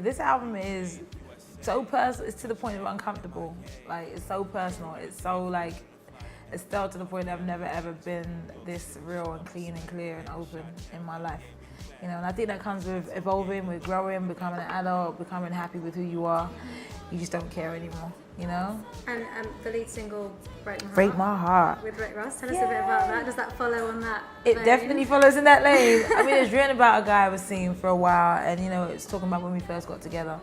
This album is so personal, it's to the point of uncomfortable. Like, it's so personal, it's so like, Estelle to the point that I've never ever been this real and clean and clear and open in my life. You know, and I think that comes with evolving, with growing, becoming an adult, becoming happy with who you are. You just don't care anymore, you know? And the lead single, Break My Heart. Break My Heart. With Rick Ross. Tell us a bit about that. Does that follow on that It vein? definitely follows in that lane. I mean, it's written about a guy I was seeing for a while, and you know, it's talking about when we first got together.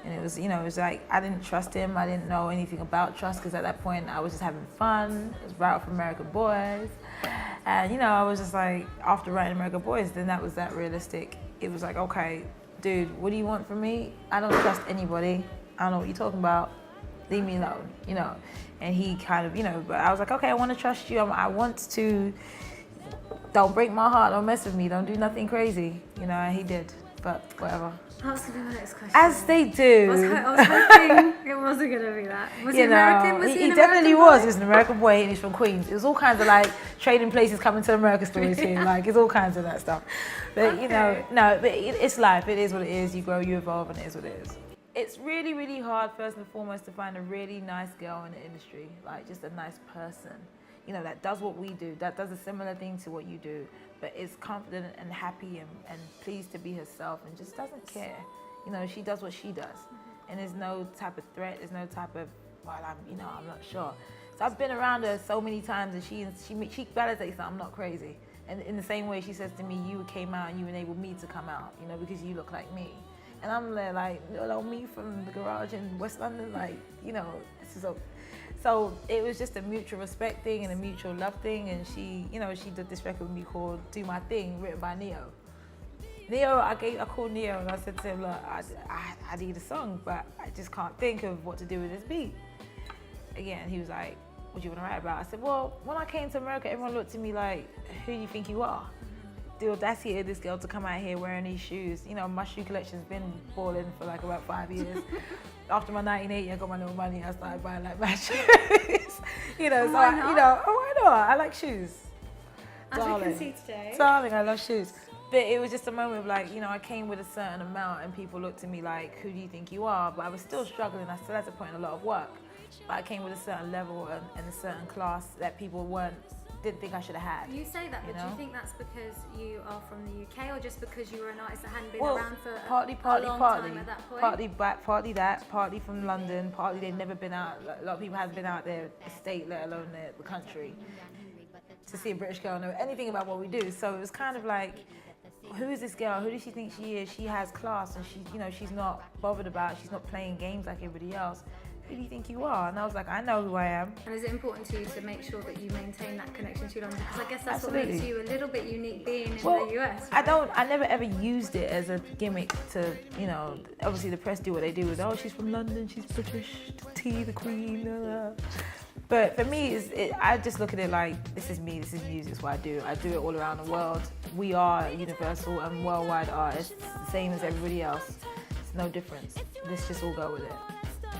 And it was, you know, it was like, I didn't trust him. I didn't know anything about trust, because at that point I was just having fun. It was right off American Boys. And you know, I was just like, after writing American Boys, then that was that realistic. It was like, okay, dude, what do you want from me? I don't trust anybody. I don't know what you're talking about. Leave me alone, you know. And he kind of, you know, but I was like, okay, I want to trust you. I want to, don't break my heart, don't mess with me, don't do nothing crazy. You know, and he did, but whatever. That was going to be my next question. As they do. I was hoping it wasn't going to be that. Was he American? Was he an definitely American was. boy? He was an American boy and he's from Queens. It was all kinds of like trading places, coming to America stories here. Like, it's all kinds of that stuff. But okay. you know, no, but it's life. It is what it is. You grow, you evolve, and it is what it is. It's really, really hard, first and foremost, to find a really nice girl in the industry. Like, just a nice person. You know, that does what we do, that does a similar thing to what you do, but is confident and happy and pleased to be herself and just doesn't care. You know, she does what she does. And there's no type of threat, there's no type of, well, I'm not sure. So I've been around her so many times, and she validates that I'm not crazy. And in the same way, she says to me, you came out and you enabled me to come out, you know, because you look like me. And I'm there like, hello, me from the garage in West London, like, you know, so it was just a mutual respect thing and a mutual love thing. And she, you know, she did this record with me called Do My Thing, written by Neo. I called Neo and I said to him, look, I need a song, but I just can't think of what to do with this beat. Again, he was like, what do you want to write about? I said, well, when I came to America, everyone looked at me like, who do you think you are? The audacity of this girl to come out here wearing these shoes. You know, my shoe collection's been balling for like about 5 years. After my 1980, I got my little money, I started buying like my shoes. You know, so why not? I like shoes. As we can see today. Darling, I love shoes. But it was just a moment of like, you know, I came with a certain amount and people looked at me like, who do you think you are? But I was still struggling. I still had to put in a lot of work. But I came with a certain level and a certain class that people didn't think I should have had. You say that, but do you think that's because you are from the UK, or just because you were an artist that hadn't been around for a long time at that point? Partly that, partly from London, partly they've never been out. A lot of people haven't been out their state, let alone the country, to see a British girl know anything about what we do. So it was kind of like, who is this girl? Who does she think she is? She has class, and she's not bothered about. She's not playing games like everybody else. Who do you think you are? And I was like, I know who I am. And is it important to you to make sure that you maintain that connection to London? Because I guess that's Absolutely. what makes you a little bit unique being in the US. Right? I never ever used it as a gimmick to, you know, obviously the press do what they do with, oh, she's from London, she's British, T, the Queen, But for me, I just look at it like, this is me, this is music, it's what I do. I do it all around the world. We are universal and worldwide artists, the same as everybody else. It's no difference. Let's just all go with it.